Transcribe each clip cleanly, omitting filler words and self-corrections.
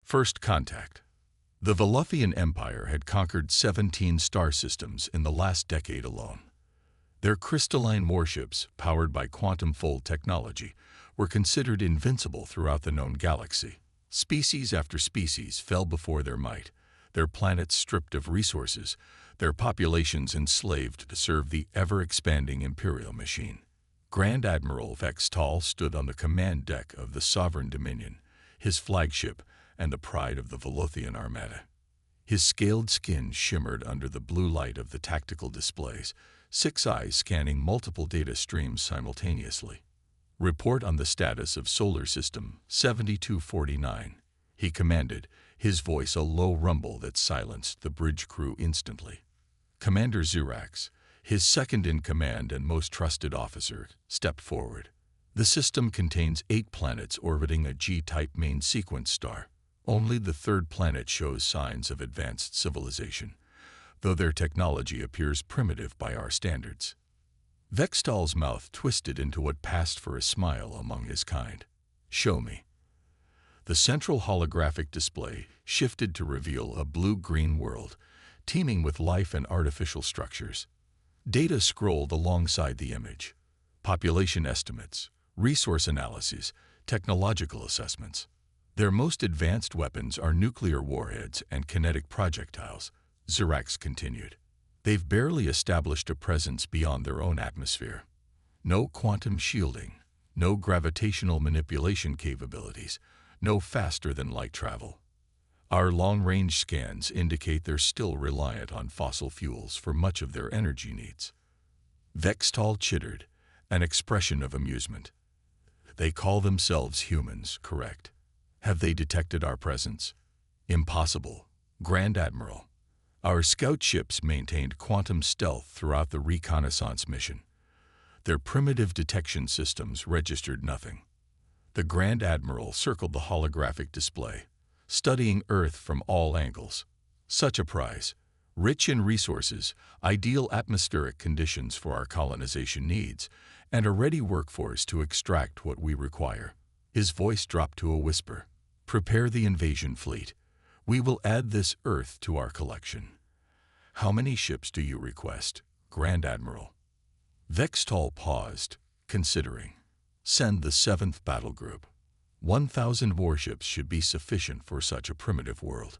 First contact. The Galactic Empire had conquered 17 star systems in the last decade alone. Their crystalline warships, powered by quantum-fold technology, were considered invincible throughout the known galaxy. Species after species fell before their might, their planets stripped of resources, their populations enslaved to serve the ever-expanding imperial machine. Grand Admiral Vextal stood on the command deck of the Sovereign Dominion, his flagship and the pride of the Velothhian Armada. His scaled skin shimmered under the blue light of the tactical displays, 6 eyes scanning multiple data streams simultaneously. Report on the status of Solar System 7249, he commanded, his voice a low rumble that silenced the bridge crew instantly. Commander Zurax, his second-in-command and most trusted officer, stepped forward. The system contains 8 planets orbiting a G-type main sequence star. Only the 3rd planet shows signs of advanced civilization, though their technology appears primitive by our standards. Vextal's mouth twisted into what passed for a smile among his kind. Show me. The central holographic display shifted to reveal a blue-green world, teeming with life and artificial structures. Data scrolled alongside the image. Population estimates, resource analyses, technological assessments. Their most advanced weapons are nuclear warheads and kinetic projectiles, Zurax continued. They've barely established a presence beyond their own atmosphere. No quantum shielding, no gravitational manipulation capabilities, no faster-than-light travel. Our long-range scans indicate they're still reliant on fossil fuels for much of their energy needs. Vextal chittered, an expression of amusement. They call themselves humans, correct? Have they detected our presence? Impossible, Grand Admiral. Our scout ships maintained quantum stealth throughout the reconnaissance mission. Their primitive detection systems registered nothing. The Grand Admiral circled the holographic display, studying Earth from all angles. Such a prize, rich in resources, ideal atmospheric conditions for our colonization needs, and a ready workforce to extract what we require. His voice dropped to a whisper. Prepare the invasion fleet. We will add this Earth to our collection. How many ships do you request, Grand Admiral? Vextal paused, considering. Send the 7th battle group. 1,000 warships should be sufficient for such a primitive world.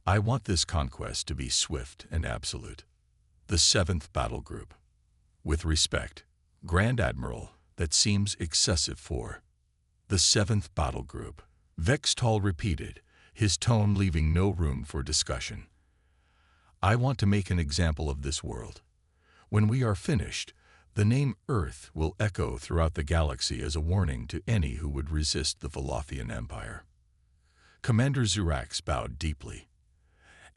I want this conquest to be swift and absolute. The 7th battle group. With respect, Grand Admiral, that seems excessive for. The 7th battle group, Vextal repeated, his tone leaving no room for discussion. I want to make an example of this world. When we are finished, the name Earth will echo throughout the galaxy as a warning to any who would resist the Velothhian Empire. Commander Zurax bowed deeply.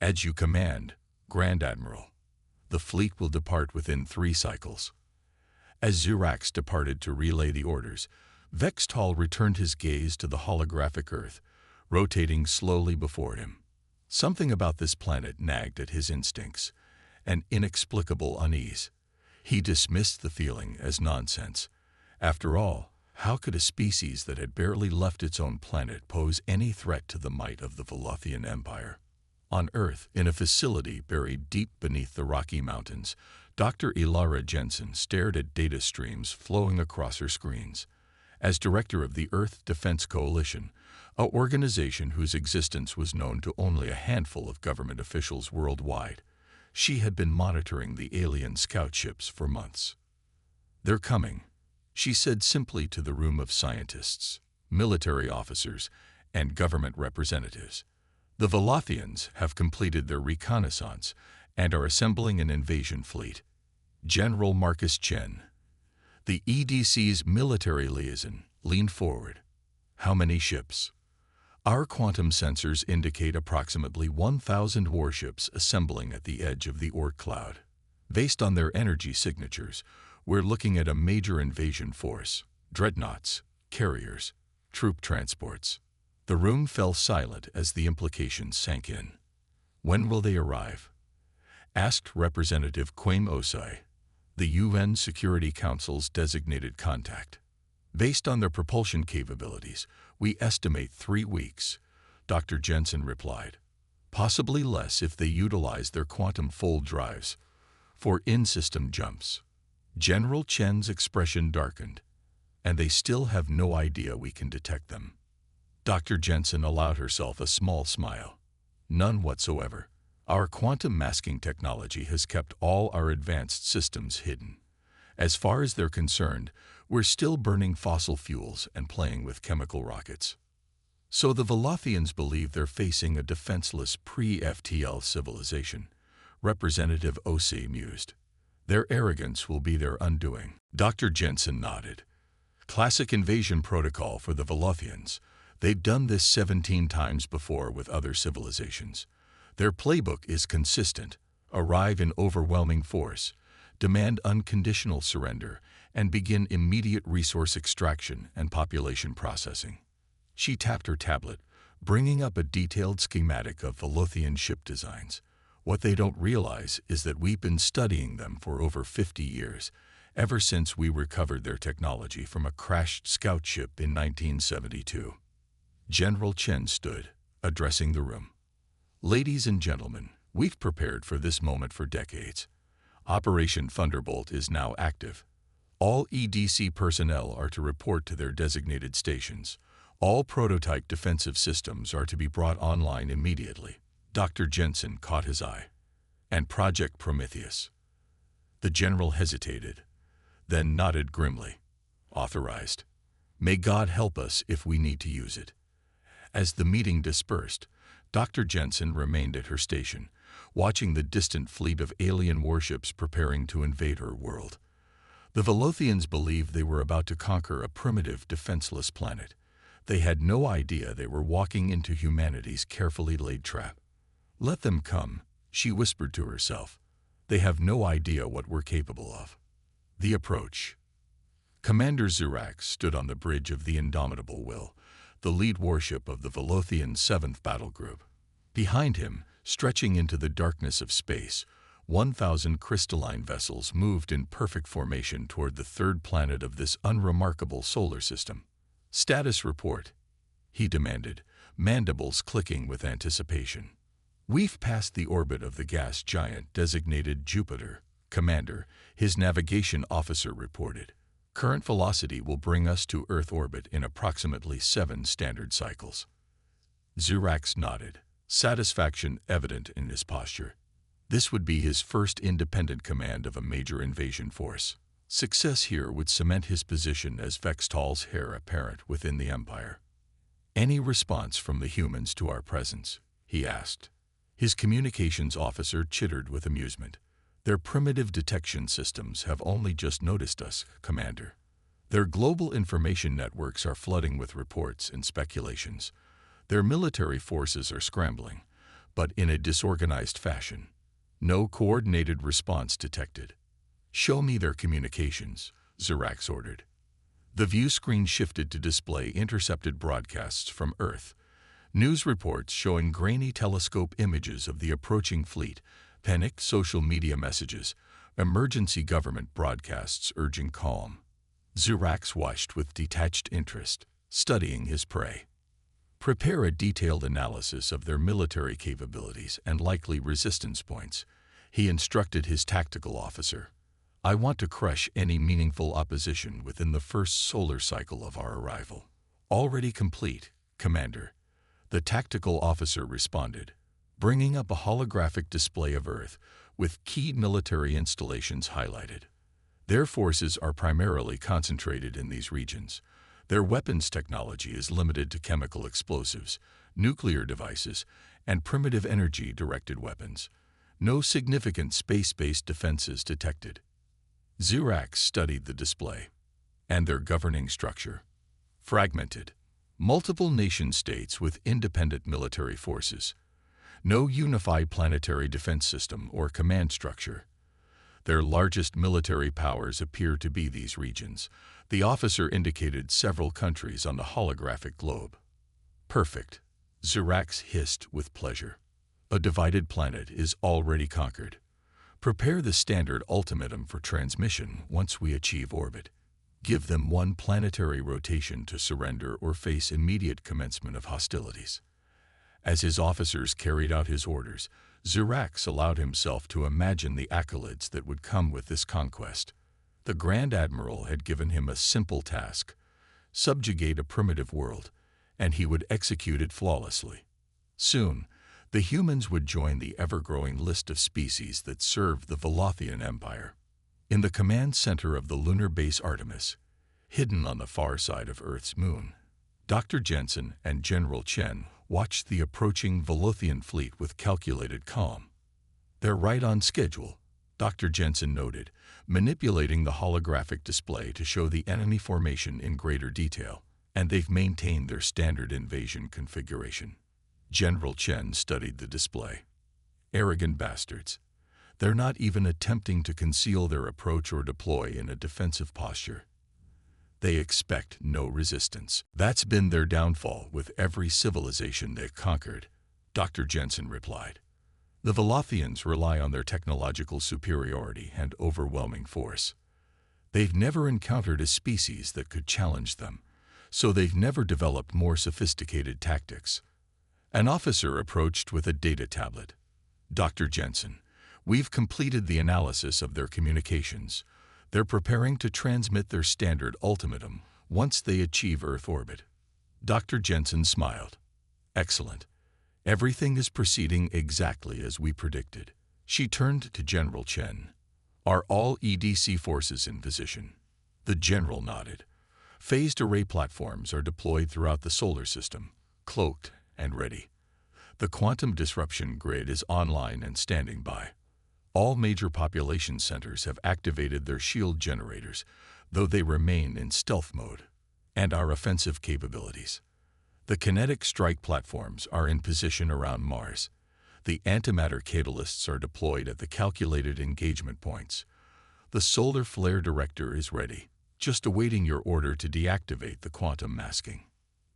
As you command, Grand Admiral. The fleet will depart within 3 cycles. As Zurax departed to relay the orders, Vextal returned his gaze to the holographic Earth, rotating slowly before him. Something about this planet nagged at his instincts, an inexplicable unease. He dismissed the feeling as nonsense. After all, how could a species that had barely left its own planet pose any threat to the might of the Velothhian Empire? On Earth, in a facility buried deep beneath the Rocky Mountains, Dr. Ilara Jensen stared at data streams flowing across her screens. As director of the Earth Defense Coalition, an organization whose existence was known to only a handful of government officials worldwide, she had been monitoring the alien scout ships for months. They're coming, she said simply to the room of scientists, military officers, and government representatives. The Velothhians have completed their reconnaissance and are assembling an invasion fleet. General Marcus Chen, the EDC's military liaison, leaned forward. How many ships? Our quantum sensors indicate approximately 1,000 warships assembling at the edge of the Oort cloud. Based on their energy signatures, we're looking at a major invasion force, dreadnoughts, carriers, troop transports. The room fell silent as the implications sank in. When will they arrive? Asked Representative Quaim Osai, the UN Security Council's designated contact. Based on their propulsion capabilities, we estimate 3 weeks. Dr. Jensen replied. Possibly less if they utilize their quantum fold drives for in-system jumps. General Chen's expression darkened. And they still have no idea we can detect them. Dr. Jensen allowed herself a small smile. None whatsoever. Our quantum masking technology has kept all our advanced systems hidden. As far as they're concerned, we're still burning fossil fuels and playing with chemical rockets. So the Velouthians believe they're facing a defenseless pre-FTL civilization, Representative Osei mused. Their arrogance will be their undoing. Dr. Jensen nodded. Classic invasion protocol for the Velouthians. They've done this 17 times before with other civilizations. Their playbook is consistent. Arrive in overwhelming force, demand unconditional surrender, and begin immediate resource extraction and population processing. She tapped her tablet, bringing up a detailed schematic of Velouthian ship designs. What they don't realize is that we've been studying them for over 50 years, ever since we recovered their technology from a crashed scout ship in 1972. General Chen stood, addressing the room. Ladies and gentlemen, we've prepared for this moment for decades. Operation Thunderbolt is now active. All EDC personnel are to report to their designated stations. All prototype defensive systems are to be brought online immediately. Dr. Jensen caught his eye. And Project Prometheus. The general hesitated, then nodded grimly. Authorized. May God help us if we need to use it. As the meeting dispersed, Dr. Jensen remained at her station, watching the distant fleet of alien warships preparing to invade her world. The Velouthians believed they were about to conquer a primitive, defenseless planet. They had no idea they were walking into humanity's carefully laid trap. Let them come, she whispered to herself. They have no idea what we're capable of. The approach. Commander Zurax stood on the bridge of the Indomitable Will, the lead warship of the Velouthian 7th Battle Group. Behind him, stretching into the darkness of space, 1,000 crystalline vessels moved in perfect formation toward the third planet of this unremarkable solar system. Status report, he demanded, mandibles clicking with anticipation. We've passed the orbit of the gas giant designated Jupiter, Commander, his navigation officer reported. Current velocity will bring us to Earth orbit in approximately 7 standard cycles. Zurax nodded, satisfaction evident in his posture. This would be his first independent command of a major invasion force. Success here would cement his position as Vextal's heir apparent within the Empire. Any response from the humans to our presence? He asked. His communications officer chittered with amusement. Their primitive detection systems have only just noticed us, Commander. Their global information networks are flooding with reports and speculations. Their military forces are scrambling, but in a disorganized fashion. No coordinated response detected. Show me their communications, Zurax ordered. The view screen shifted to display intercepted broadcasts from Earth. News reports showing grainy telescope images of the approaching fleet, panicked social media messages, emergency government broadcasts urging calm. Zurax watched with detached interest, studying his prey. Prepare a detailed analysis of their military capabilities and likely resistance points, he instructed his tactical officer. I want to crush any meaningful opposition within the first solar cycle of our arrival. Already complete, Commander. The tactical officer responded, bringing up a holographic display of Earth with key military installations highlighted. Their forces are primarily concentrated in these regions. Their weapons technology is limited to chemical explosives, nuclear devices, and primitive energy-directed weapons. No significant space-based defenses detected. Zurax studied the display and their governing structure. Fragmented. Multiple nation-states with independent military forces. No unified planetary defense system or command structure. Their largest military powers appear to be these regions. The officer indicated several countries on the holographic globe. Perfect, Zurax hissed with pleasure. A divided planet is already conquered. Prepare the standard ultimatum for transmission once we achieve orbit. Give them one planetary rotation to surrender or face immediate commencement of hostilities. As his officers carried out his orders, Zirax allowed himself to imagine the accolades that would come with this conquest. The Grand Admiral had given him a simple task: subjugate a primitive world, and he would execute it flawlessly. Soon, the humans would join the ever-growing list of species that served the Velothhian Empire. In the command center of the lunar base Artemis, hidden on the far side of Earth's moon, Dr. Jensen and General Chen watched the approaching Velothhian fleet with calculated calm. "They're right on schedule," Dr. Jensen noted, manipulating the holographic display to show the enemy formation in greater detail, "and they've maintained their standard invasion configuration." General Chen studied the display. "Arrogant bastards. They're not even attempting to conceal their approach or deploy in a defensive posture. They expect no resistance. That's been their downfall with every civilization they've conquered," Dr. Jensen replied. "The Velothhians rely on their technological superiority and overwhelming force. They've never encountered a species that could challenge them, so they've never developed more sophisticated tactics." An officer approached with a data tablet. "Dr. Jensen, we've completed the analysis of their communications. They're preparing to transmit their standard ultimatum once they achieve Earth orbit." Dr. Jensen smiled. "Excellent. Everything is proceeding exactly as we predicted." She turned to General Chen. "Are all EDC forces in position?" The general nodded. "Phased array platforms are deployed throughout the solar system, cloaked and ready. The quantum disruption grid is online and standing by. All major population centers have activated their shield generators, though they remain in stealth mode. And our offensive capabilities. The kinetic strike platforms are in position around Mars. The antimatter catalysts are deployed at the calculated engagement points. The solar flare director is ready, just awaiting your order to deactivate the quantum masking."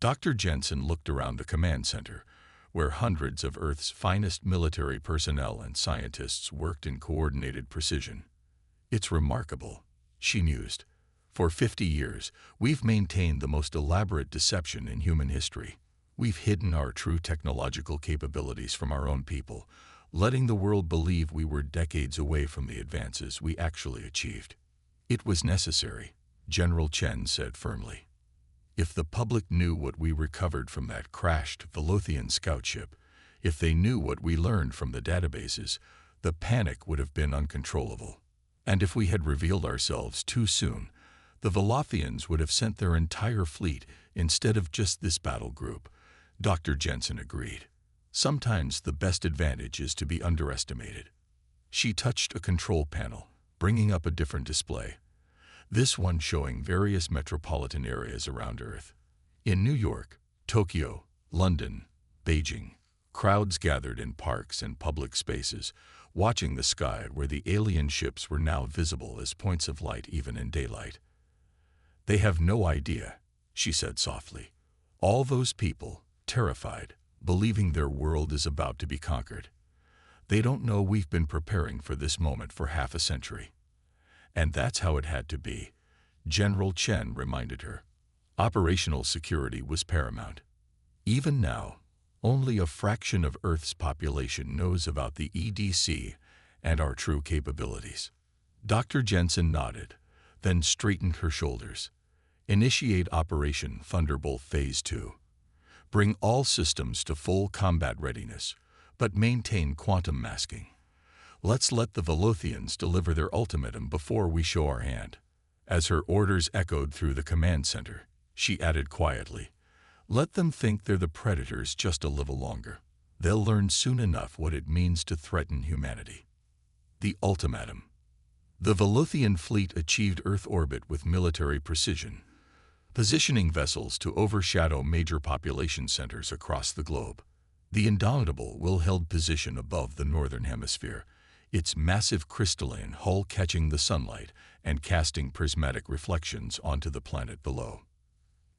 Dr. Jensen looked around the command center, where hundreds of Earth's finest military personnel and scientists worked in coordinated precision. "It's remarkable," she mused. "For 50 years, we've maintained the most elaborate deception in human history. We've hidden our true technological capabilities from our own people, letting the world believe we were decades away from the advances we actually achieved." "It was necessary," General Chen said firmly. "If the public knew what we recovered from that crashed Velothhian scout ship, if they knew what we learned from the databases, the panic would have been uncontrollable. And if we had revealed ourselves too soon, the Velothhians would have sent their entire fleet instead of just this battle group," Dr. Jensen agreed. "Sometimes the best advantage is to be underestimated." She touched a control panel, bringing up a different display. This one showing various metropolitan areas around Earth. In New York, Tokyo, London, Beijing, crowds gathered in parks and public spaces, watching the sky where the alien ships were now visible as points of light even in daylight. "They have no idea," she said softly. "All those people, terrified, believing their world is about to be conquered. They don't know we've been preparing for this moment for half a century." "And that's how it had to be," General Chen reminded her. "Operational security was paramount. Even now, only a fraction of Earth's population knows about the EDC and our true capabilities." Dr. Jensen nodded, then straightened her shoulders. "Initiate Operation Thunderbolt Phase 2. Bring all systems to full combat readiness, but maintain quantum masking. Let's let the Velothhians deliver their ultimatum before we show our hand." As her orders echoed through the command center, she added quietly, "Let them think they're the predators just a little longer. They'll learn soon enough what it means to threaten humanity." The ultimatum. The Velothhian fleet achieved Earth orbit with military precision, positioning vessels to overshadow major population centers across the globe. The Indomitable will held position above the northern hemisphere, its massive crystalline hull catching the sunlight and casting prismatic reflections onto the planet below.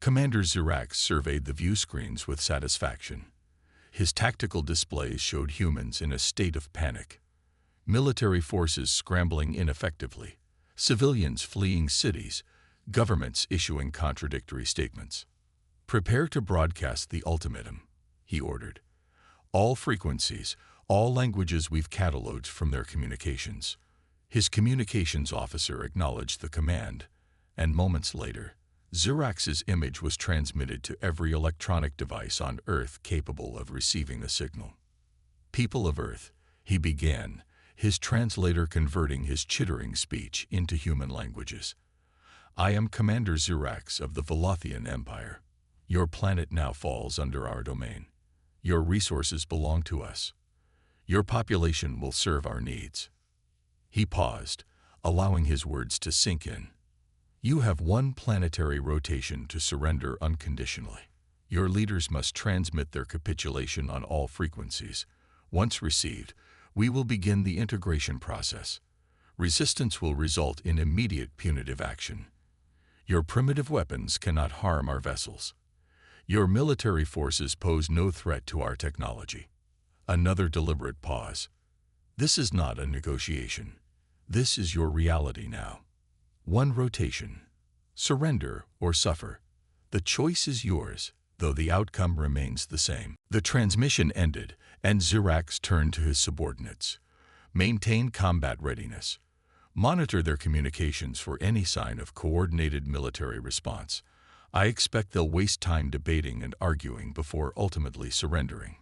Commander Zirax surveyed the view screens with satisfaction. His tactical displays showed humans in a state of panic. Military forces scrambling ineffectively, civilians fleeing cities, governments issuing contradictory statements. "Prepare to broadcast the ultimatum," he ordered. All frequencies, all languages we've cataloged from their communications. His communications officer acknowledged the command, and moments later, Zirax's image was transmitted to every electronic device on Earth capable of receiving the signal. "People of Earth," he began, his translator converting his chittering speech into human languages. "I am Commander Zirax of the Velothyan Empire. Your planet now falls under our domain. Your resources belong to us. Your population will serve our needs." He paused, allowing his words to sink in. "You have one planetary rotation to surrender unconditionally. Your leaders must transmit their capitulation on all frequencies. Once received, we will begin the integration process. Resistance will result in immediate punitive action. Your primitive weapons cannot harm our vessels. Your military forces pose no threat to our technology." Another deliberate pause. "This is not a negotiation. This is your reality now. One rotation. Surrender or suffer. The choice is yours, though the outcome remains the same." The transmission ended, and Zirax turned to his subordinates. "Maintain combat readiness. Monitor their communications for any sign of coordinated military response. I expect they'll waste time debating and arguing before ultimately surrendering."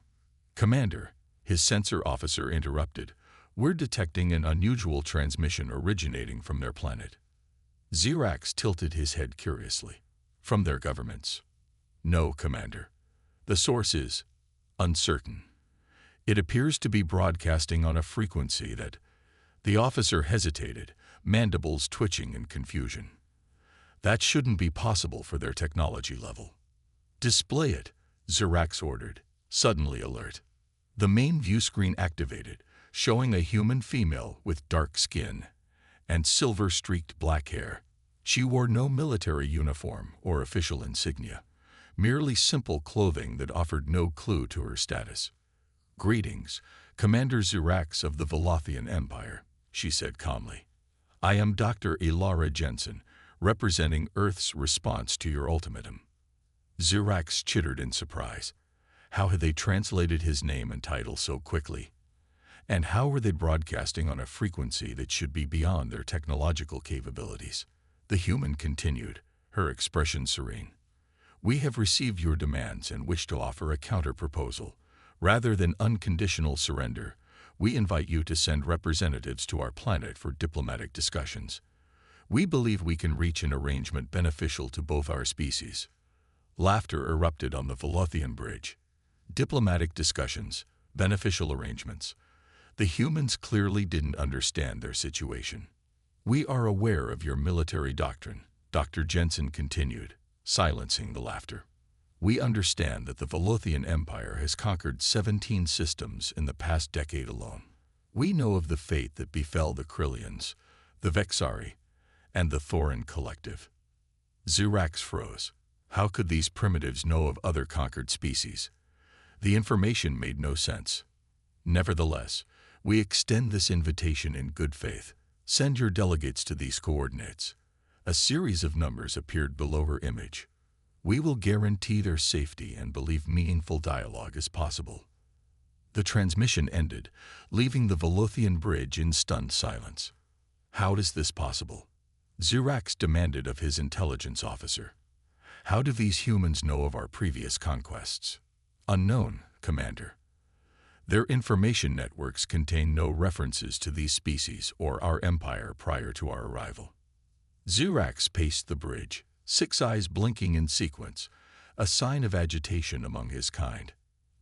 "Commander," his sensor officer interrupted, "we're detecting an unusual transmission originating from their planet." Zirax tilted his head curiously. "From their governments?" "No, Commander. The source is uncertain. It appears to be broadcasting on a frequency that—" The officer hesitated, mandibles twitching in confusion. "That shouldn't be possible for their technology level." "Display it," Zirax ordered, suddenly alert. The main view screen activated, showing a human female with dark skin and silver-streaked black hair. She wore no military uniform or official insignia, merely simple clothing that offered no clue to her status. "Greetings, Commander Zirax of the Velothyan Empire," she said calmly. "I am Dr. Ilara Jensen, representing Earth's response to your ultimatum." Zirax chittered in surprise. How had they translated his name and title so quickly? And how were they broadcasting on a frequency that should be beyond their technological capabilities? The human continued, her expression serene. "We have received your demands and wish to offer a counter-proposal. Rather than unconditional surrender, we invite you to send representatives to our planet for diplomatic discussions. We believe we can reach an arrangement beneficial to both our species." Laughter erupted on the Velothyan bridge. Diplomatic discussions, beneficial arrangements. The humans clearly didn't understand their situation. "We are aware of your military doctrine," Dr. Jensen continued, silencing the laughter. "We understand that the Velothyan Empire has conquered 17 systems in the past decade alone. We know of the fate that befell the Krillians, the Vexari, and the Thorin Collective." Zirax froze. How could these primitives know of other conquered species? The information made no sense. "Nevertheless, we extend this invitation in good faith. Send your delegates to these coordinates." A series of numbers appeared below her image. "We will guarantee their safety and believe meaningful dialogue is possible." The transmission ended, leaving the Velothyan bridge in stunned silence. "How is this possible?" Zirax demanded of his intelligence officer. "How do these humans know of our previous conquests?" "Unknown, Commander. Their information networks contain no references to these species or our empire prior to our arrival." Zirax paced the bridge, 6 eyes blinking in sequence, a sign of agitation among his kind.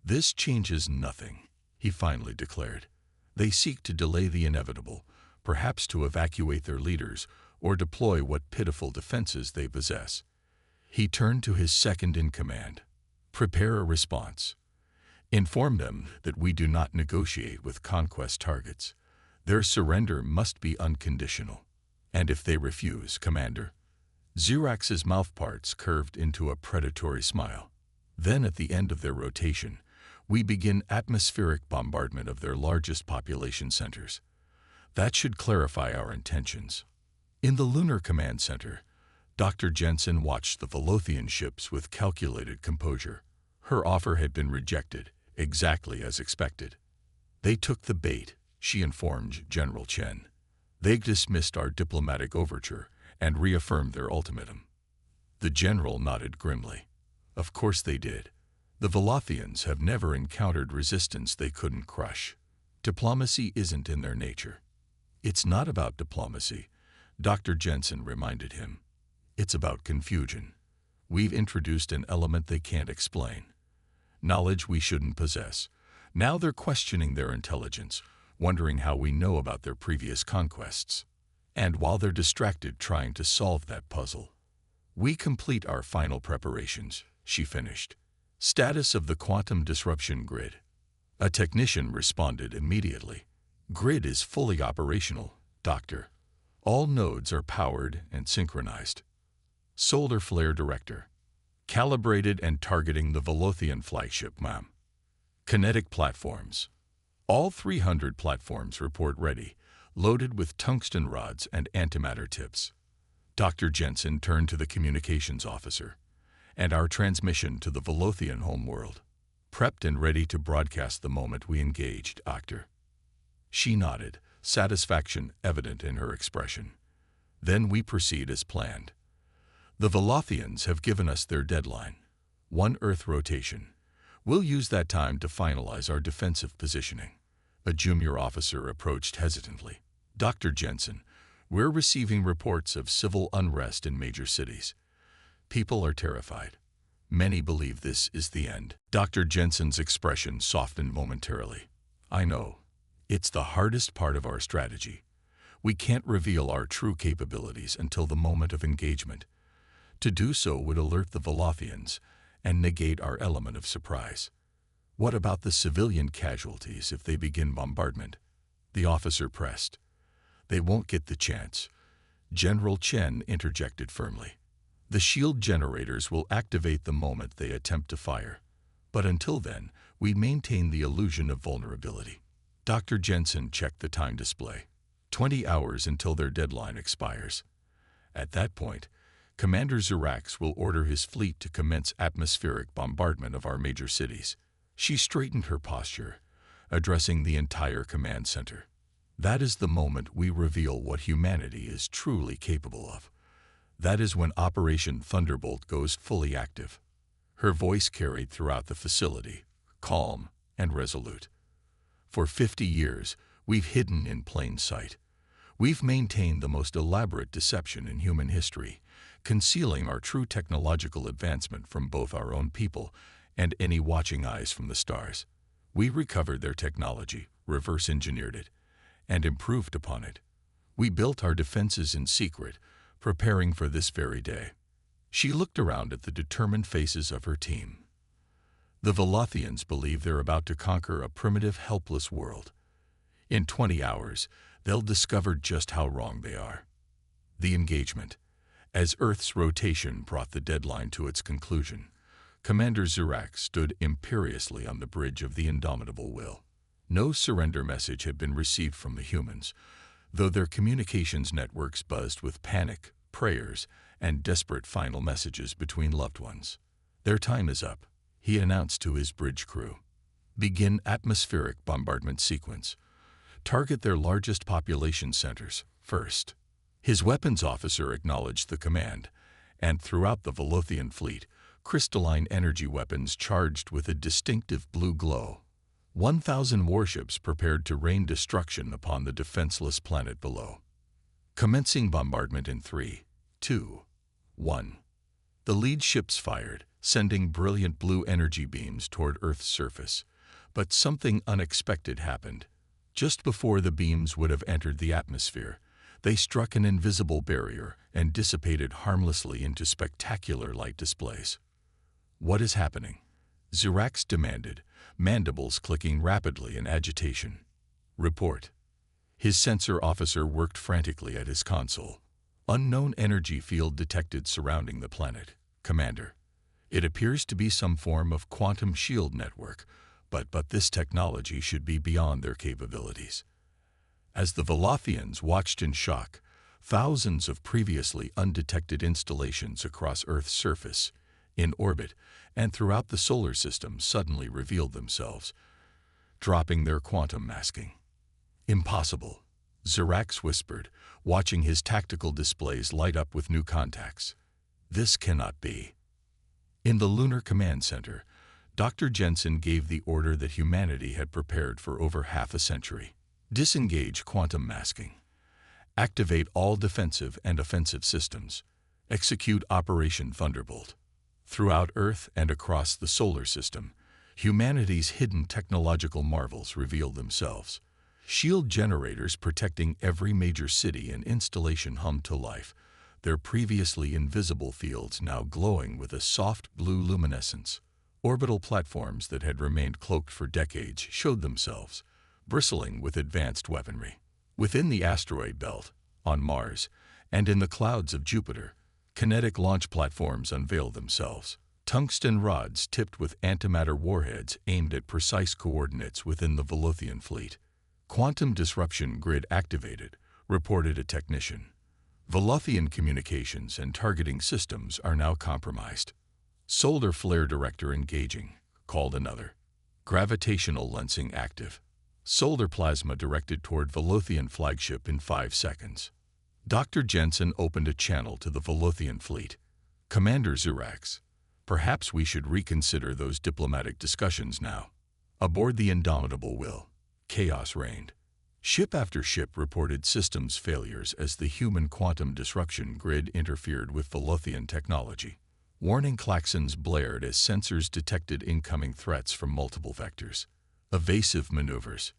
"This changes nothing," he finally declared. "They seek to delay the inevitable, perhaps to evacuate their leaders or deploy what pitiful defenses they possess." He turned to his second-in-command. "Prepare a response. Inform them that we do not negotiate with conquest targets. Their surrender must be unconditional." "And if they refuse, Commander?" Zirax's mouthparts curved into a predatory smile. "Then at the end of their rotation, we begin atmospheric bombardment of their largest population centers. That should clarify our intentions." In the Lunar Command Center, Dr. Jensen watched the Velothyan ships with calculated composure. Her offer had been rejected, Exactly as expected. They took the bait, she informed General Chen. They dismissed our diplomatic overture and reaffirmed their ultimatum. The general nodded grimly. Of course they did. The Velothhians have never encountered resistance they couldn't crush. Diplomacy isn't in their nature. It's not about diplomacy, Dr. Jensen reminded him. It's about confusion. We've introduced an element they can't explain. Knowledge we shouldn't possess. Now they're questioning their intelligence, wondering how we know about their previous conquests. And while they're distracted trying to solve that puzzle, we complete our final preparations, she finished. Status of the quantum disruption grid. A technician responded immediately. Grid is fully operational, Doctor. All nodes are powered and synchronized. Solar flare director. Calibrated and targeting the Velothian flagship, ma'am. Kinetic platforms. All 300 platforms report ready, loaded with tungsten rods and antimatter tips. Dr. Jensen turned to the communications officer. And our transmission to the Velothian homeworld. Prepped and ready to broadcast the moment we engaged, Doctor. She nodded, satisfaction evident in her expression. Then we proceed as planned. The Velothians have given us their deadline. 1 Earth rotation. We'll use that time to finalize our defensive positioning. A junior officer approached hesitantly. Dr. Jensen, we're receiving reports of civil unrest in major cities. People are terrified. Many believe this is the end. Dr. Jensen's expression softened momentarily. I know. It's the hardest part of our strategy. We can't reveal our true capabilities until the moment of engagement. To do so would alert the Velothians and negate our element of surprise. What about the civilian casualties if they begin bombardment? The officer pressed. They won't get the chance. General Chen interjected firmly. The shield generators will activate the moment they attempt to fire. But until then, we maintain the illusion of vulnerability. Dr. Jensen checked the time display. 20 hours until their deadline expires. At that point, Commander Zirax will order his fleet to commence atmospheric bombardment of our major cities. She straightened her posture, addressing the entire command center. That is the moment we reveal what humanity is truly capable of. That is when Operation Thunderbolt goes fully active. Her voice carried throughout the facility, calm and resolute. For 50 years, we've hidden in plain sight. We've maintained the most elaborate deception in human history, concealing our true technological advancement from both our own people and any watching eyes from the stars. We recovered their technology, reverse engineered it, and improved upon it. We built our defenses in secret, preparing for this very day. She looked around at the determined faces of her team. The Velothians believe they're about to conquer a primitive, helpless world. In 20 hours, they'll discover just how wrong they are. The engagement. As Earth's rotation brought the deadline to its conclusion, Commander Zirax stood imperiously on the bridge of the indomitable will. No surrender message had been received from the humans, though their communications networks buzzed with panic, prayers, and desperate final messages between loved ones. Their time is up, he announced to his bridge crew. Begin atmospheric bombardment sequence. Target their largest population centers first. His weapons officer acknowledged the command, and throughout the Velothian fleet, crystalline energy weapons charged with a distinctive blue glow. 1,000 warships prepared to rain destruction upon the defenseless planet below. Commencing bombardment in 3, 2, 1. The lead ships fired, sending brilliant blue energy beams toward Earth's surface. But something unexpected happened. Just before the beams would have entered the atmosphere, they struck an invisible barrier and dissipated harmlessly into spectacular light displays. What is happening? Zirax demanded, mandibles clicking rapidly in agitation. Report. His sensor officer worked frantically at his console. Unknown energy field detected surrounding the planet. Commander, it appears to be some form of quantum shield network, but this technology should be beyond their capabilities. As the Velothians watched in shock, thousands of previously undetected installations across Earth's surface in orbit and throughout the solar system suddenly revealed themselves, dropping their quantum masking. "Impossible," Zirax whispered, watching his tactical displays light up with new contacts. "This cannot be." In the Lunar Command Center, Dr. Jensen gave the order that humanity had prepared for over half a century. Disengage quantum masking. Activate all defensive and offensive systems. Execute Operation Thunderbolt. Throughout Earth and across the solar system, humanity's hidden technological marvels revealed themselves. Shield generators protecting every major city and installation hummed to life, their previously invisible fields now glowing with a soft blue luminescence. Orbital platforms that had remained cloaked for decades showed themselves, bristling with advanced weaponry. Within the asteroid belt, on Mars, and in the clouds of Jupiter, kinetic launch platforms unveiled themselves. Tungsten rods tipped with antimatter warheads aimed at precise coordinates within the Velothean fleet. "Quantum disruption grid activated," reported a technician. "Velothean communications and targeting systems are now compromised." "Solar flare director engaging," called another. "Gravitational lensing active. Solar plasma directed toward Velothean flagship in 5 seconds." Dr. Jensen opened a channel to the Velothean fleet. "Commander Zirax, perhaps we should reconsider those diplomatic discussions now." Aboard the indomitable Will, chaos reigned. Ship after ship reported systems failures as the human quantum disruption grid interfered with Velothean technology. Warning klaxons blared as sensors detected incoming threats from multiple vectors. "Evasive maneuvers,"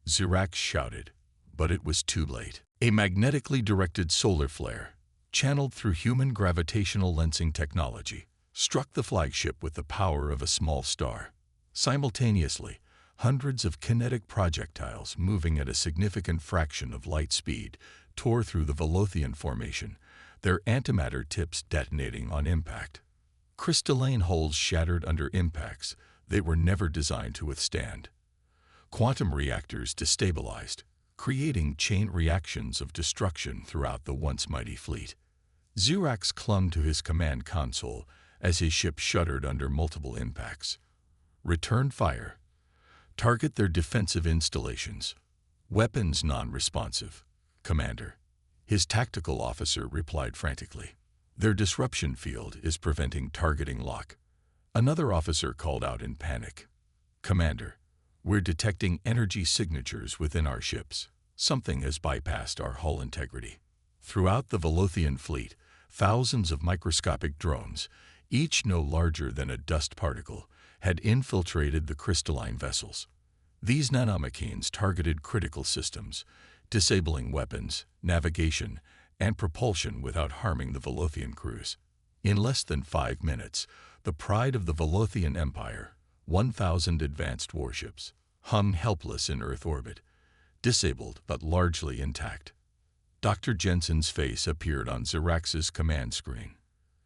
Zirax shouted, but it was too late. A magnetically directed solar flare, channeled through human gravitational lensing technology, struck the flagship with the power of a small star. Simultaneously, hundreds of kinetic projectiles moving at a significant fraction of light speed tore through the Velothean formation, their antimatter tips detonating on impact. Crystalline hulls shattered under impacts they were never designed to withstand. Quantum reactors destabilized, creating chain reactions of destruction throughout the once mighty fleet. Zirax clung to his command console as his ship shuddered under multiple impacts. "Return fire. Target their defensive installations. Weapons non-responsive, Commander," his tactical officer replied frantically. "Their disruption field is preventing targeting lock." Another officer called out in panic. "Commander, we're detecting energy signatures within our ships. Something has bypassed our hull integrity." Throughout the Velothean fleet, thousands of microscopic drones, each no larger than a dust particle, had infiltrated the crystalline vessels. These nanomachines targeted critical systems, disabling weapons, navigation, and propulsion without harming the Velothean crews. In less than 5 minutes, the pride of the Velothean Empire, 1,000 advanced warships, hung helpless in Earth orbit, disabled but largely intact. Dr. Jensen's face appeared on Zirax's command screen.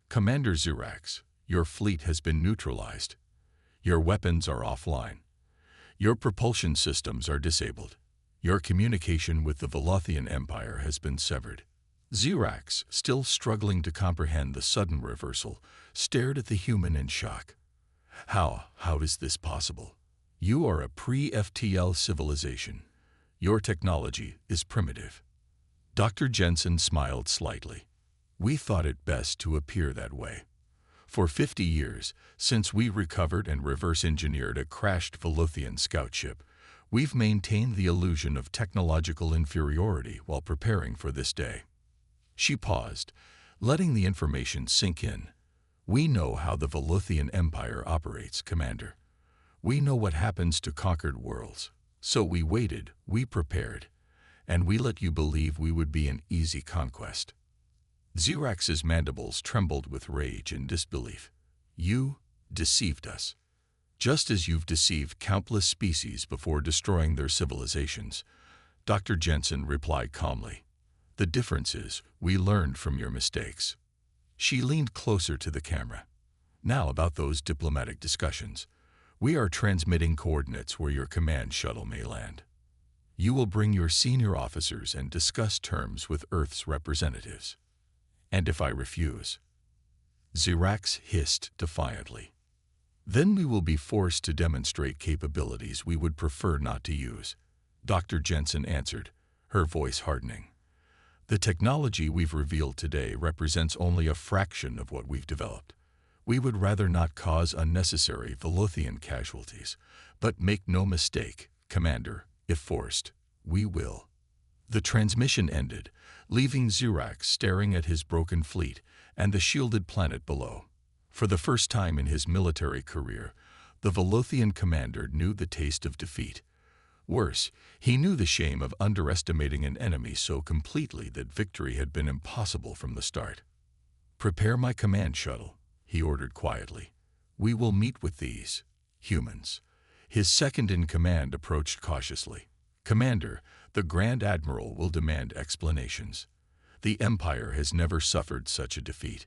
"Commander Zirax, your fleet has been neutralized. Your weapons are offline. Your propulsion systems are disabled. Your communication with the Velothean Empire has been severed." Zirax, still struggling to comprehend the sudden reversal, stared at the human in shock. How is this possible? You are a pre-FTL civilization. Your technology is primitive." Dr. Jensen smiled slightly. "We thought it best to appear that way. For 50 years, since we recovered and reverse-engineered a crashed Velothean scout ship, we've maintained the illusion of technological inferiority while preparing for this day." She paused, letting the information sink in. "We know how the Velothean Empire operates, Commander. We know what happens to conquered worlds. So we waited, we prepared, and we let you believe we would be an easy conquest." Zirax's mandibles trembled with rage and disbelief. "You deceived us. Just as you've deceived countless species before destroying their civilizations," Dr. Jensen replied calmly. "The difference is, we learned from your mistakes." She leaned closer to the camera. "Now about those diplomatic discussions. We are transmitting coordinates where your command shuttle may land. You will bring your senior officers and discuss terms with Earth's representatives. And if I refuse?" Xerax hissed defiantly. Then we will be forced to demonstrate capabilities we would prefer not to use, Dr. Jensen answered, her voice hardening. The technology we've revealed today represents only a fraction of what we've developed. We would rather not cause unnecessary Velothian casualties, but make no mistake, Commander, if forced, we will. The transmission ended, leaving Xerax staring at his broken fleet and the shielded planet below. For the first time in his military career, the Velothian commander knew the taste of defeat. Worse, he knew the shame of underestimating an enemy so completely that victory had been impossible from the start. "Prepare my command shuttle," he ordered quietly. "We will meet with these humans." His second-in-command approached cautiously. "Commander, the Grand Admiral will demand explanations. The Empire has never suffered such a defeat."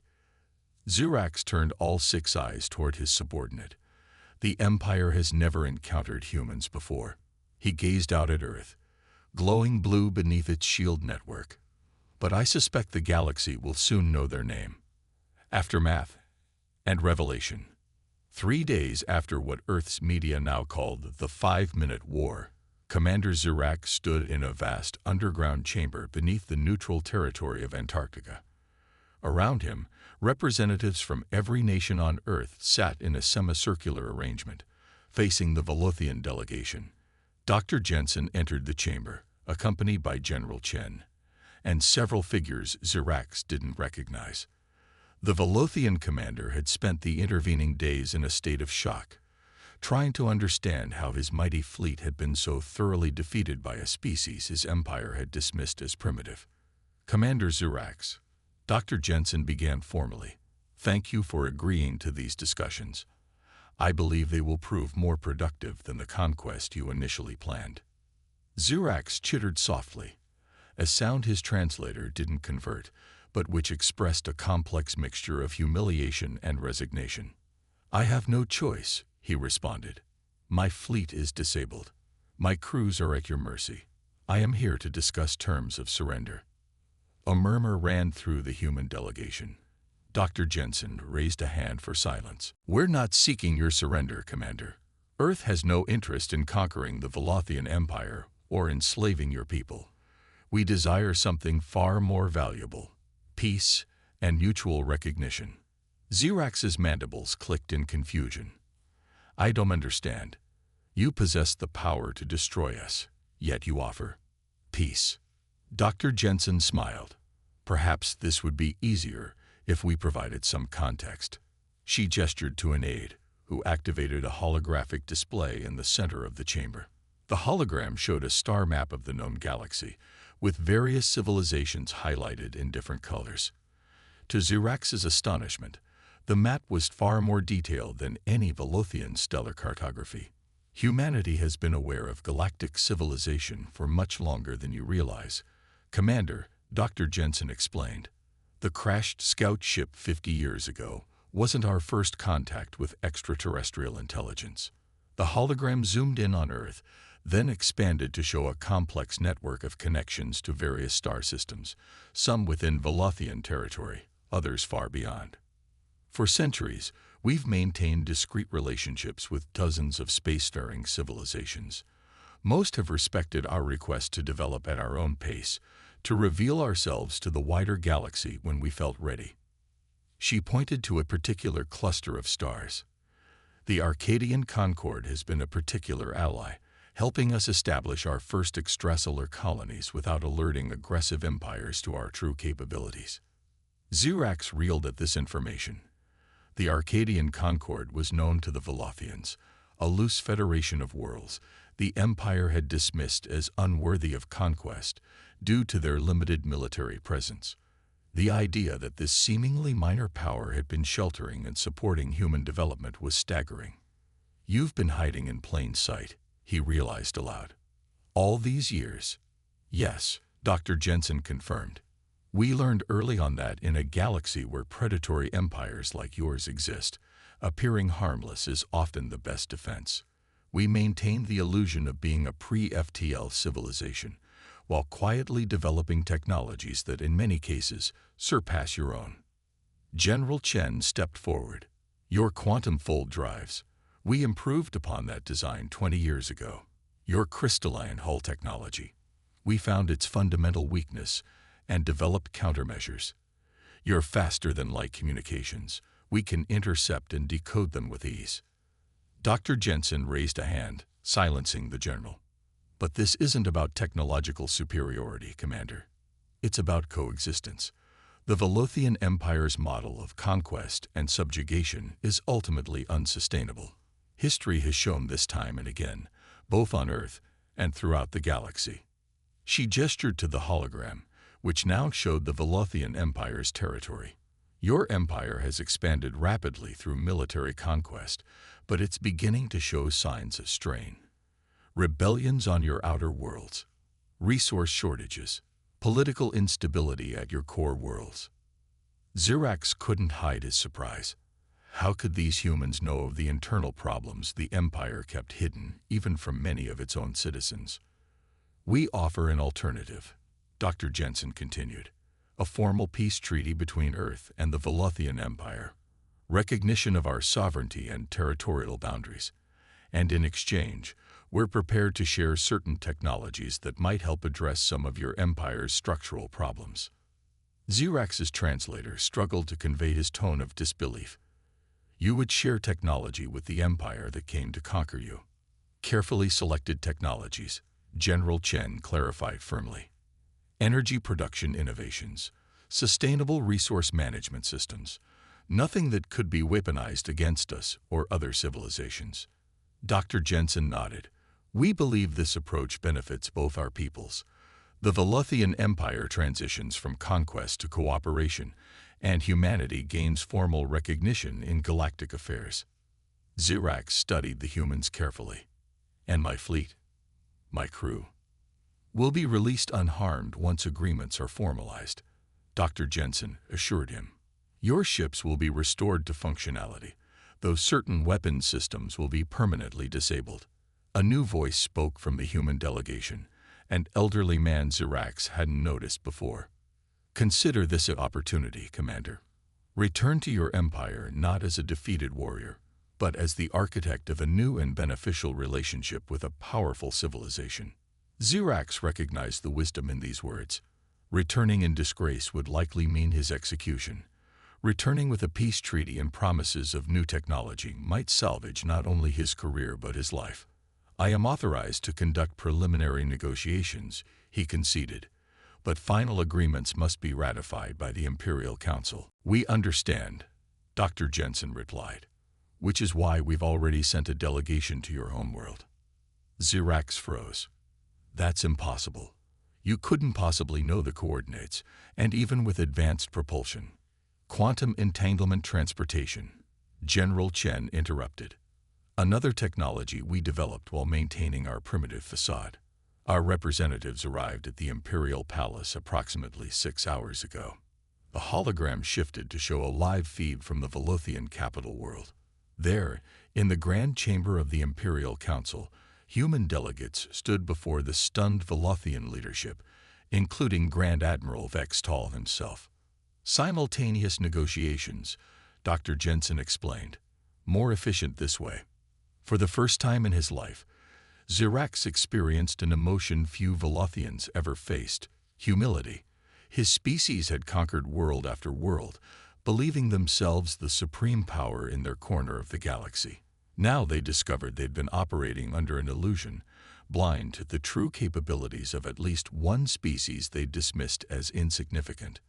Xerax turned all six eyes toward his subordinate. "The Empire has never encountered humans before." He gazed out at Earth, glowing blue beneath its shield network. "But I suspect the galaxy will soon know their name." Aftermath and revelation. 3 days after what Earth's media now called the 5-Minute War, Commander Xerax stood in a vast underground chamber beneath the neutral territory of Antarctica. Around him, representatives from every nation on Earth sat in a semicircular arrangement, facing the Velothian delegation. Dr. Jensen entered the chamber, accompanied by General Chen, and several figures Xerax didn't recognize. The Velothian commander had spent the intervening days in a state of shock, trying to understand how his mighty fleet had been so thoroughly defeated by a species his empire had dismissed as primitive. "Commander Xerax," Dr. Jensen began formally, "thank you for agreeing to these discussions. I believe they will prove more productive than the conquest you initially planned." Xerax chittered softly, a sound his translator didn't convert, but which expressed a complex mixture of humiliation and resignation. "I have no choice," he responded. "My fleet is disabled. My crews are at your mercy. I am here to discuss terms of surrender." A murmur ran through the human delegation. Dr. Jensen raised a hand for silence. "We're not seeking your surrender, Commander. Earth has no interest in conquering the Velothian Empire or enslaving your people. We desire something far more valuable: peace and mutual recognition." Xerax's mandibles clicked in confusion. "I don't understand. You possess the power to destroy us, yet you offer peace." Dr. Jensen smiled. "Perhaps this would be easier if we provided some context." She gestured to an aide, who activated a holographic display in the center of the chamber. The hologram showed a star map of the known galaxy, with various civilizations highlighted in different colors. To Xerax's astonishment, the map was far more detailed than any Velothian stellar cartography. "Humanity has been aware of galactic civilization for much longer than you realize, Commander," Dr. Jensen explained. "The crashed scout ship 50 years ago wasn't our first contact with extraterrestrial intelligence." The hologram zoomed in on Earth, then expanded to show a complex network of connections to various star systems, some within Velothian territory, others far beyond. "For centuries, we've maintained discrete relationships with dozens of spacefaring civilizations. Most have respected our request to develop at our own pace, to reveal ourselves to the wider galaxy when we felt ready." She pointed to a particular cluster of stars. "The Arcadian Concord has been a particular ally, helping us establish our first extrasolar colonies without alerting aggressive empires to our true capabilities." Xerax reeled at this information. The Arcadian Concord was known to the Velothians, a loose federation of worlds the Empire had dismissed as unworthy of conquest due to their limited military presence. The idea that this seemingly minor power had been sheltering and supporting human development was staggering. "You've been hiding in plain sight," he realized aloud. "All these years?" "Yes," Dr. Jensen confirmed. "We learned early on that in a galaxy where predatory empires like yours exist, appearing harmless is often the best defense. We maintained the illusion of being a pre-FTL civilization, while quietly developing technologies that in many cases surpass your own." General Chen stepped forward. Your quantum fold drives. We improved upon that design 20 years ago. Your crystalline hull technology. We found its fundamental weakness and developed countermeasures. Your faster-than-light communications. We can intercept and decode them with ease. Dr. Jensen raised a hand, silencing the general. But this isn't about technological superiority, Commander. It's about coexistence. The Velothian Empire's model of conquest and subjugation is ultimately unsustainable. History has shown this time and again, both on Earth and throughout the galaxy. She gestured to the hologram, which now showed the Velothian Empire's territory. Your empire has expanded rapidly through military conquest, but it's beginning to show signs of strain. Rebellions on your outer worlds, resource shortages, political instability at your core worlds. Xerax couldn't hide his surprise. How could these humans know of the internal problems the Empire kept hidden, even from many of its own citizens? We offer an alternative, Dr. Jensen continued. A formal peace treaty between Earth and the Velothian Empire. Recognition of our sovereignty and territorial boundaries. And in exchange, we're prepared to share certain technologies that might help address some of your empire's structural problems. Xerax's translator struggled to convey his tone of disbelief. You would share technology with the empire that came to conquer you. Carefully selected technologies, General Chen clarified firmly. Energy production innovations, sustainable resource management systems, nothing that could be weaponized against us or other civilizations. Dr. Jensen nodded. We believe this approach benefits both our peoples. The Velothian Empire transitions from conquest to cooperation, and humanity gains formal recognition in galactic affairs. Xerax studied the humans carefully. And my fleet, my crew, will be released unharmed once agreements are formalized, Dr. Jensen assured him. Your ships will be restored to functionality, though certain weapon systems will be permanently disabled. A new voice spoke from the human delegation, an elderly man Xerax hadn't noticed before. Consider this an opportunity, Commander. Return to your empire not as a defeated warrior, but as the architect of a new and beneficial relationship with a powerful civilization. Xerax recognized the wisdom in these words. Returning in disgrace would likely mean his execution. Returning with a peace treaty and promises of new technology might salvage not only his career but his life. I am authorized to conduct preliminary negotiations, he conceded, but final agreements must be ratified by the Imperial Council. We understand, Dr. Jensen replied, which is why we've already sent a delegation to your homeworld. Xerax froze. That's impossible. You couldn't possibly know the coordinates, and even with advanced propulsion. Quantum entanglement transportation, General Chen interrupted. Another technology we developed while maintaining our primitive facade. Our representatives arrived at the Imperial Palace approximately 6 hours ago. The hologram shifted to show a live feed from the Velothian capital world. There, in the Grand Chamber of the Imperial Council, human delegates stood before the stunned Velothian leadership, including Grand Admiral Vextal himself. Simultaneous negotiations, Dr. Jensen explained. More efficient this way. For the first time in his life, Xerax experienced an emotion few Velothians ever faced, humility. His species had conquered world after world, believing themselves the supreme power in their corner of the galaxy. Now they discovered they'd been operating under an illusion, blind to the true capabilities of at least one species they dismissed as insignificant.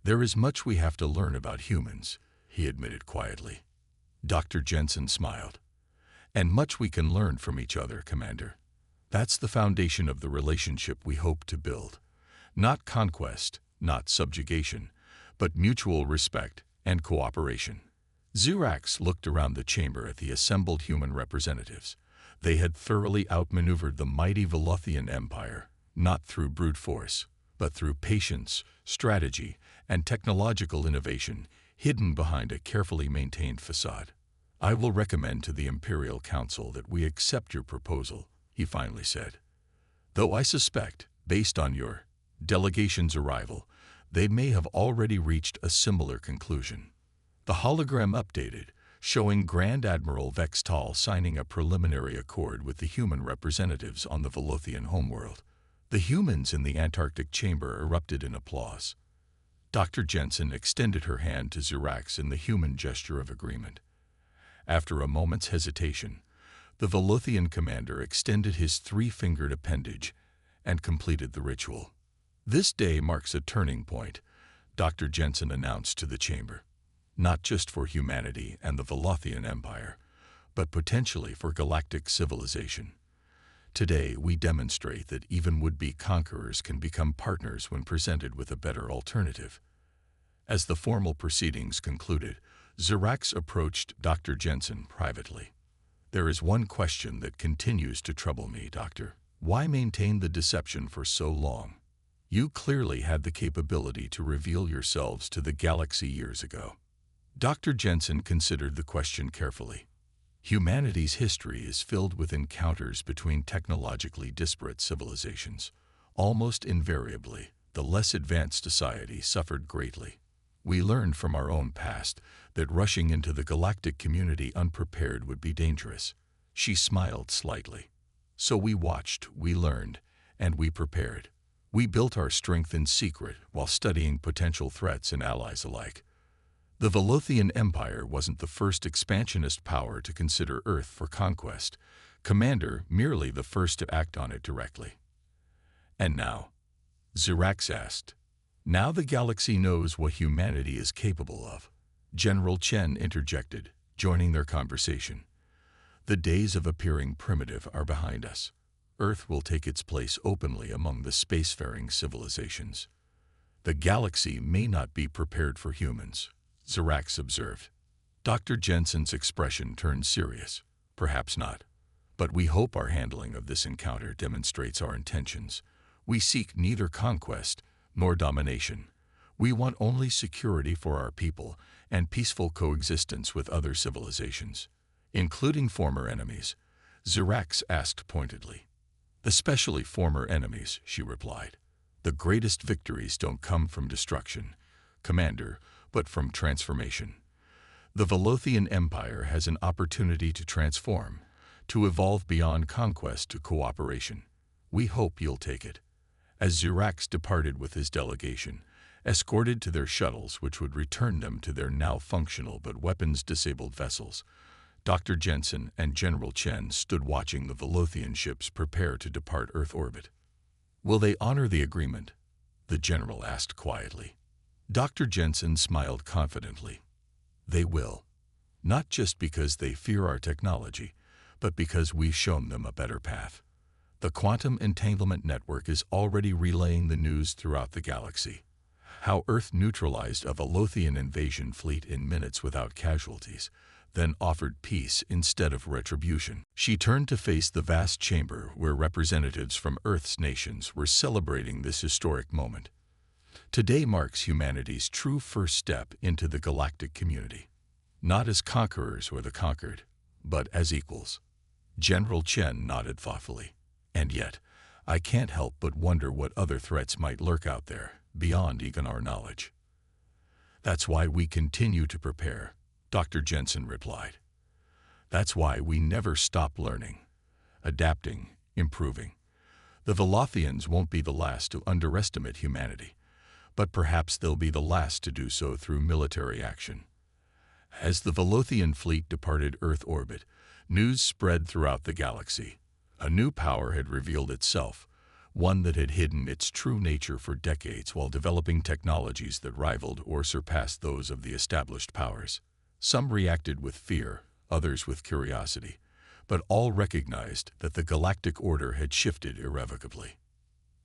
There is much we have to learn about humans, he admitted quietly. Dr. Jensen smiled. And much we can learn from each other, Commander. That's the foundation of the relationship we hope to build. Not conquest, not subjugation, but mutual respect and cooperation. Xerax looked around the chamber at the assembled human representatives. They had thoroughly outmaneuvered the mighty Velothian Empire, not through brute force, but through patience, strategy, and technological innovation hidden behind a carefully maintained facade. I will recommend to the Imperial Council that we accept your proposal, he finally said. Though I suspect, based on your delegation's arrival, They may have already reached a similar conclusion. The hologram updated, showing Grand Admiral Vextal signing a preliminary accord with the human representatives on the Velothian homeworld. The humans in the Antarctic chamber erupted in applause. Dr. Jensen extended her hand to Zirax in the human gesture of agreement. After a moment's hesitation, the Velothian commander extended his three-fingered appendage and completed the ritual. "This day marks a turning point," Dr. Jensen announced to the chamber. "Not just for humanity and the Velothian Empire, but potentially for galactic civilization. Today, we demonstrate that even would-be conquerors can become partners when presented with a better alternative." As the formal proceedings concluded, Zirax approached Dr. Jensen privately. "There is one question that continues to trouble me, Doctor. Why maintain the deception for so long? You clearly had the capability to reveal yourselves to the galaxy years ago." Dr. Jensen considered the question carefully. Humanity's history is filled with encounters between technologically disparate civilizations. Almost invariably, the less advanced society suffered greatly. We learned from our own past that rushing into the galactic community unprepared would be dangerous. She smiled slightly. "So we watched, we learned, and we prepared. We built our strength in secret while studying potential threats and allies alike. The Velothian Empire wasn't the first expansionist power to consider Earth for conquest, Commander, merely the first to act on it directly." "And now?" Zirax asked. "Now the galaxy knows what humanity is capable of," General Chen interjected, joining their conversation. "The days of appearing primitive are behind us. Earth will take its place openly among the spacefaring civilizations. The galaxy may not be prepared for humans," Zirax observed. Dr. Jensen's expression turned serious. "Perhaps not. But we hope our handling of this encounter demonstrates our intentions. We seek neither conquest nor domination. We want only security for our people and peaceful coexistence with other civilizations." "Including former enemies?" Zirax asked pointedly. "Especially former enemies," she replied. "The greatest victories don't come from destruction, Commander, but from transformation. The Velothian Empire has an opportunity to transform, to evolve beyond conquest to cooperation. We hope you'll take it." As Zirax departed with his delegation, escorted to their shuttles which would return them to their now functional but weapons-disabled vessels, Dr. Jensen and General Chen stood watching the Velothian ships prepare to depart Earth orbit. "Will they honor the agreement?" the general asked quietly. Dr. Jensen smiled confidently. "They will. Not just because they fear our technology, but because we've shown them a better path. The quantum entanglement network is already relaying the news throughout the galaxy. How Earth neutralized a Velothian invasion fleet in minutes without casualties, then offered peace instead of retribution." She turned to face the vast chamber where representatives from Earth's nations were celebrating this historic moment. "Today marks humanity's true first step into the galactic community. Not as conquerors or the conquered, but as equals." General Chen nodded thoughtfully. "And yet, I can't help but wonder what other threats might lurk out there, beyond even our knowledge." "That's why we continue to prepare," Dr. Jensen replied. "That's why we never stop learning, adapting, improving. The Velothians won't be the last to underestimate humanity, but perhaps they'll be the last to do so through military action." As the Velothian fleet departed Earth orbit, news spread throughout the galaxy. A new power had revealed itself, one that had hidden its true nature for decades while developing technologies that rivaled or surpassed those of the established powers. Some reacted with fear, others with curiosity, but all recognized that the galactic order had shifted irrevocably.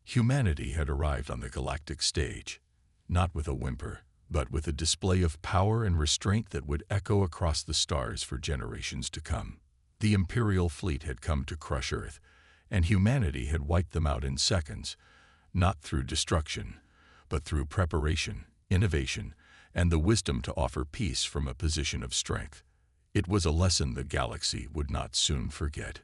Humanity had arrived on the galactic stage, not with a whimper, but with a display of power and restraint that would echo across the stars for generations to come. The Imperial fleet had come to crush Earth, and humanity had wiped them out in seconds, not through destruction, but through preparation, innovation, and the wisdom to offer peace from a position of strength. It was a lesson the galaxy would not soon forget.